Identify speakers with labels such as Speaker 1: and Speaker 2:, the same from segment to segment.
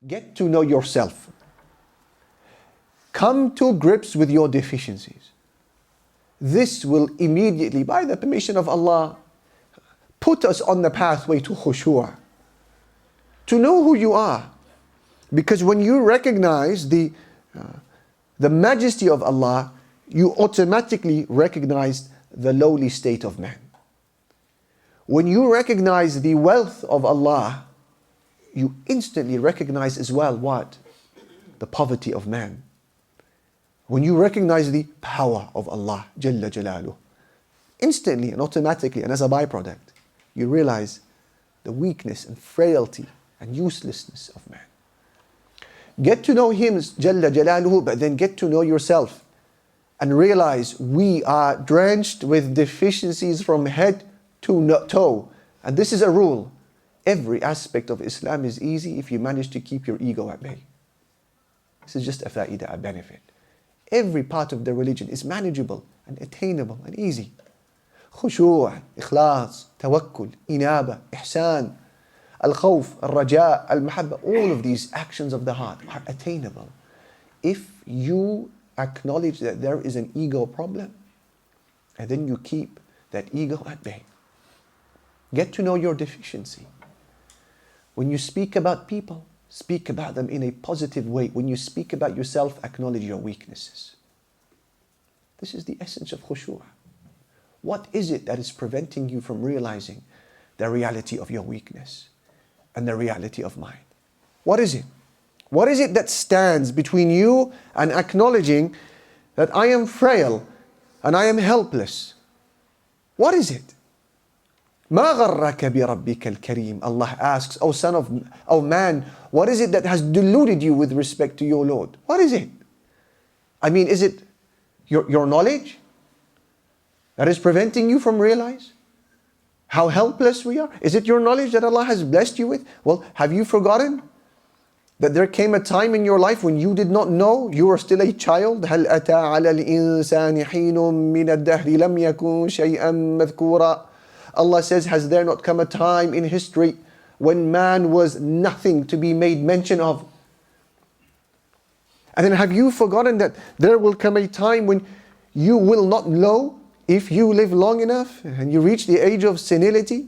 Speaker 1: Get to know yourself. Come to grips with your deficiencies. This will immediately, by the permission of Allah, put us on the pathway to khushu'. To know who you are. Because when you recognize the majesty of Allah, you automatically recognize the lowly state of man. When you recognize the wealth of Allah, you instantly recognize as well what? The poverty of man. When you recognize the power of Allah, Jalla Jalaluh, instantly and automatically and as a byproduct, you realize the weakness and frailty and uselessness of man. Get to know Him, Jalla Jalaluhu, but then get to know yourself and realize we are drenched with deficiencies from head to toe. And this is a rule. Every aspect of Islam is easy if you manage to keep your ego at bay. This is just a fa'idah, a benefit. Every part of the religion is manageable and attainable and easy. Khushu', ikhlas, tawakkul, inaba, ihsan, al-khawf, al-raja, al-mahabba, all of these actions of the heart are attainable if you acknowledge that there is an ego problem and then you keep that ego at bay. Get to know your deficiency. When you speak about people, speak about them in a positive way. When you speak about yourself, acknowledge your weaknesses. This is the essence of khushu'. What is it that is preventing you from realizing the reality of your weakness and the reality of mine? What is it? What is it that stands between you and acknowledging that I am frail and I am helpless? What is it? مَا غَرَّكَ بِرَبِّكَ الْكَرِيمِ. Allah asks, O man, what is it that has deluded you with respect to your Lord? What is it? I mean, is it your knowledge that is preventing you from realize how helpless we are? Is it your knowledge that Allah has blessed you with? Well, have you forgotten that there came a time in your life when you did not know, you were still a child? هَلْ أَتَى عَلَى الْإِنسَانِ حِينٌ مِّنَ الدَّهْرِ لَمْ يَكُنْ شَيْئًا مَذْكُورًا. Allah says, has there not come a time in history when man was nothing to be made mention of? And then have you forgotten that there will come a time when you will not know if you live long enough and you reach the age of senility?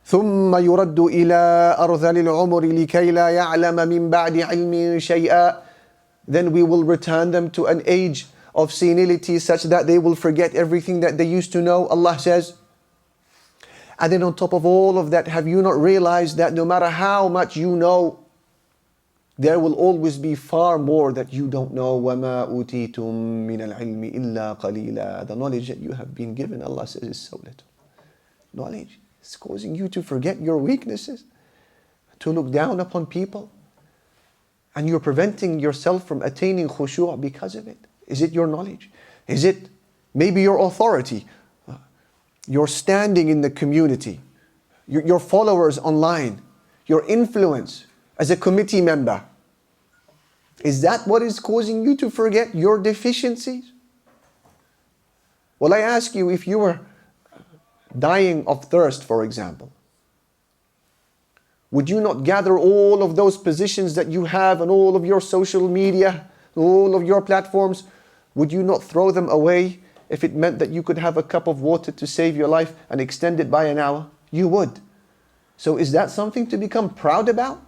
Speaker 1: ثُمَّ يُرَدُّ إِلَىٰ أَرْذَلِ الْعُمُرِ لِكَيْ لَا يَعْلَمَ مِنْ بَعْدِ عِلْمٍ شَيْئًا. Then we will return them to an age of senility such that they will forget everything that they used to know, Allah says. And then on top of all of that, have you not realized that no matter how much you know, there will always be far more that you don't know. وَمَا أُوتِيتُم مِّنَ الْعِلْمِ إِلَّا قَلِيلًا. The knowledge that you have been given, Allah says, is so little. Knowledge is causing you to forget your weaknesses, to look down upon people, and you're preventing yourself from attaining khushu' because of it. Is it your knowledge? Is it maybe your authority? Your standing in the community, your followers online, your influence as a committee member? Is that what is causing you to forget your deficiencies? Well, I ask you, if you were dying of thirst, for example, would you not gather all of those positions that you have on all of your social media, all of your platforms? Would you not throw them away if it meant that you could have a cup of water to save your life and extend it by an hour? You would. So is that something to become proud about?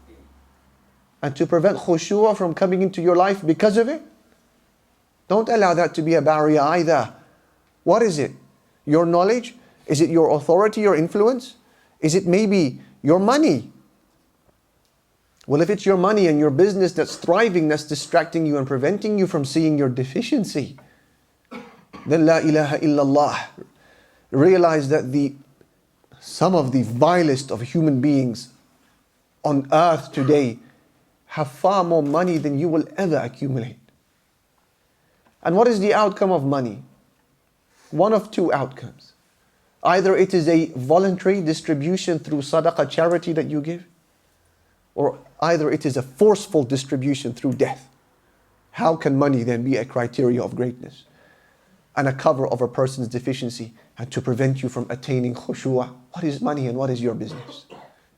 Speaker 1: And to prevent khushu' from coming into your life because of it? Don't allow that to be a barrier either. What is it? Your knowledge? Is it your authority, your influence? Is it maybe your money? Well, if it's your money and your business that's thriving, that's distracting you and preventing you from seeing your deficiency, then la ilaha illallah. Realize that some of the vilest of human beings on earth today have far more money than you will ever accumulate. And what is the outcome of money? One of two outcomes. Either it is a voluntary distribution through sadaqah, charity that you give, or either it is a forceful distribution through death. How can money then be a criteria of greatness and a cover of a person's deficiency and to prevent you from attaining khushu'? What is money and what is your business?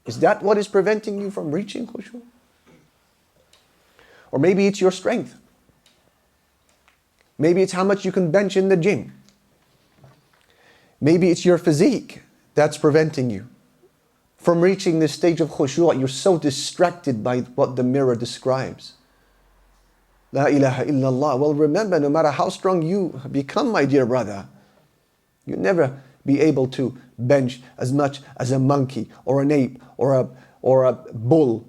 Speaker 1: Is that what is preventing you from reaching khushu'? Or maybe it's your strength. Maybe it's how much you can bench in the gym. Maybe it's your physique that's preventing you from reaching this stage of khushu'. You're so distracted by what the mirror describes. La ilaha illallah. Well, remember, no matter how strong you become, my dear brother, you'll never be able to bench as much as a monkey or an ape or a bull.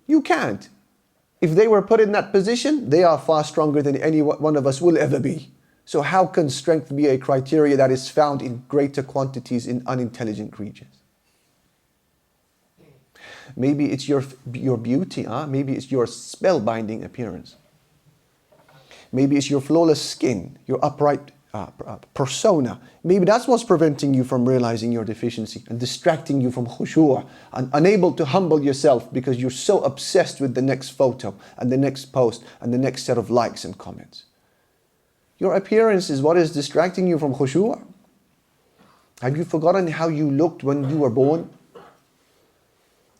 Speaker 1: You can't. If they were put in that position, they are far stronger than any one of us will ever be. So how can strength be a criteria that is found in greater quantities in unintelligent creatures? Maybe it's your beauty, maybe it's your spellbinding appearance. Maybe it's your flawless skin, your upright persona. Maybe that's what's preventing you from realizing your deficiency and distracting you from khushu', and unable to humble yourself because you're so obsessed with the next photo and the next post and the next set of likes and comments. Your appearance is what is distracting you from khushu'. Have you forgotten how you looked when you were born?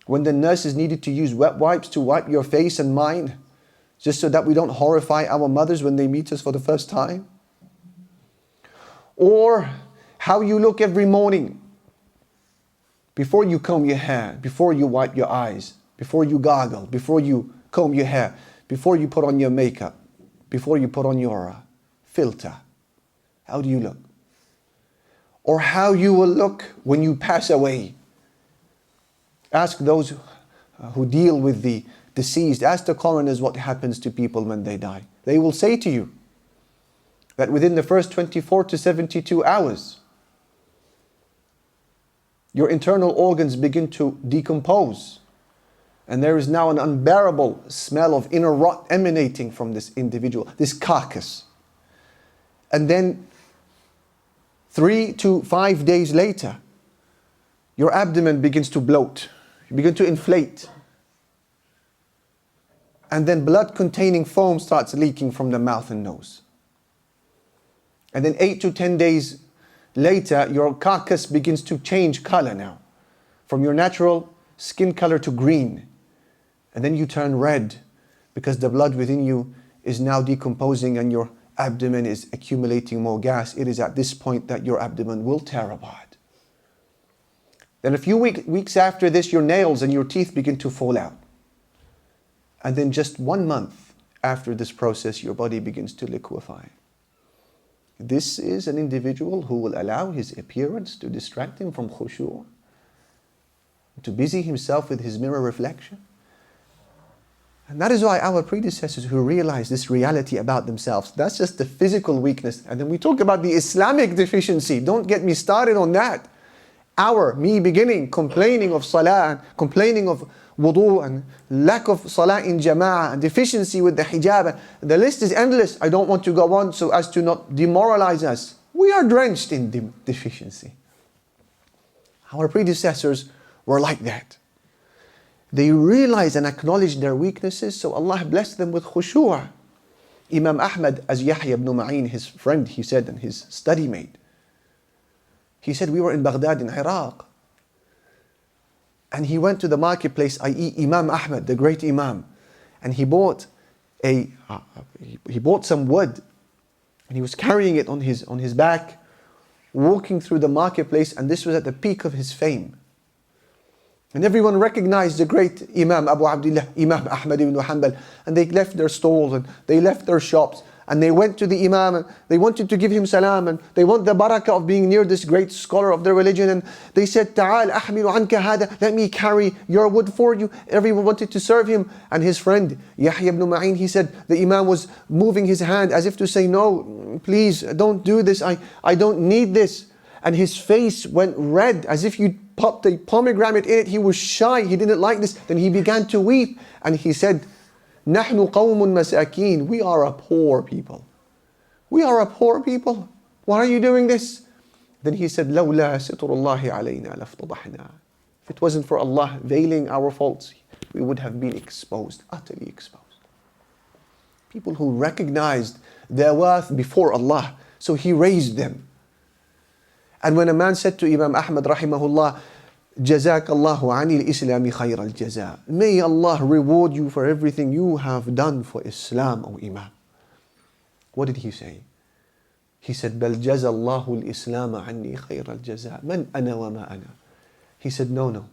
Speaker 1: When the nurses needed to use wet wipes to wipe your face and mine, just so that we don't horrify our mothers when they meet us for the first time? Or how you look every morning before you comb your hair, before you wipe your eyes, before you gargle, before you comb your hair, before you put on your makeup, before you put on your filter. How do you look? Or how you will look when you pass away. Ask those who deal with the deceased, ask the coroners what happens to people when they die. They will say to you that within the first 24 to 72 hours, your internal organs begin to decompose. And there is now an unbearable smell of inner rot emanating from this individual, this carcass. And then 3 to 5 days later, your abdomen begins to bloat. You begin to inflate. And then blood-containing foam starts leaking from the mouth and nose. And then 8 to 10 days later, your carcass begins to change color now, from your natural skin color to green. And then you turn red because the blood within you is now decomposing and your abdomen is accumulating more gas. It is at this point that your abdomen will tear apart. Then a few weeks after this, your nails and your teeth begin to fall out. And then just 1 month after this process, your body begins to liquefy. This is an individual who will allow his appearance to distract him from khushu', to busy himself with his mirror reflection. And that is why our predecessors who realized this reality about themselves, that's just the physical weakness. And then we talk about the Islamic deficiency. Don't get me started on that. Me beginning complaining of salah, complaining of wudu and lack of salah in jama'ah and deficiency with the hijab. The list is endless. I don't want to go on so as to not demoralize us. We are drenched in deficiency. Our predecessors were like that. They realized and acknowledged their weaknesses, so Allah blessed them with khushu'. Imam Ahmad, as Yahya ibn Ma'in, his friend, he said, and his study mate, he said, we were in Baghdad in Iraq. And he went to the marketplace, i.e. Imam Ahmad, the great Imam. And he bought some wood. And he was carrying it on his back, walking through the marketplace. And this was at the peak of his fame. And everyone recognized the great Imam Abu Abdullah, Imam Ahmad ibn Hanbal. And they left their stalls and they left their shops. And they went to the Imam and they wanted to give him salam. And they want the barakah of being near this great scholar of their religion. And they said, Ta'al ahmilu anka hada. Let me carry your wood for you. Everyone wanted to serve him. And his friend, Yahya ibn Ma'in, he said, the Imam was moving his hand as if to say, no, please don't do this. I don't need this. And his face went red as if you popped a pomegranate in it. He was shy. He didn't like this. Then he began to weep. And he said, نحن قوم مساكين. We are a poor people. We are a poor people. Why are you doing this? Then he said, لولا ستر الله علينا لافتضحنا. If it wasn't for Allah veiling our faults, we would have been exposed, utterly exposed. People who recognized their worth before Allah, so He raised them. And when a man said to Imam Ahmad rahimahullah, جزاك الله عن الإسلام خير الجزاء. May Allah reward you for everything you have done for Islam, O Imam. What did he say? He said, بل جزى الله الإسلام عني خير الجزاء. من أنا وما أنا. He said, no.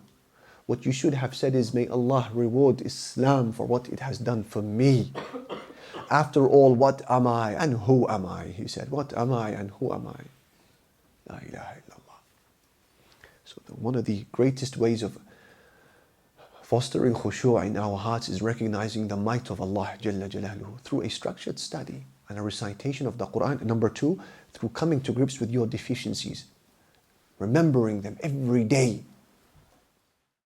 Speaker 1: What you should have said is, may Allah reward Islam for what it has done for me. After all, what am I and who am I? He said, what am I and who am I? La ilaha illallah. So one of the greatest ways of fostering khushu' in our hearts is recognizing the might of Allah Jalla Jalaluhu through a structured study and a recitation of the Quran. And number two, through coming to grips with your deficiencies, remembering them every day,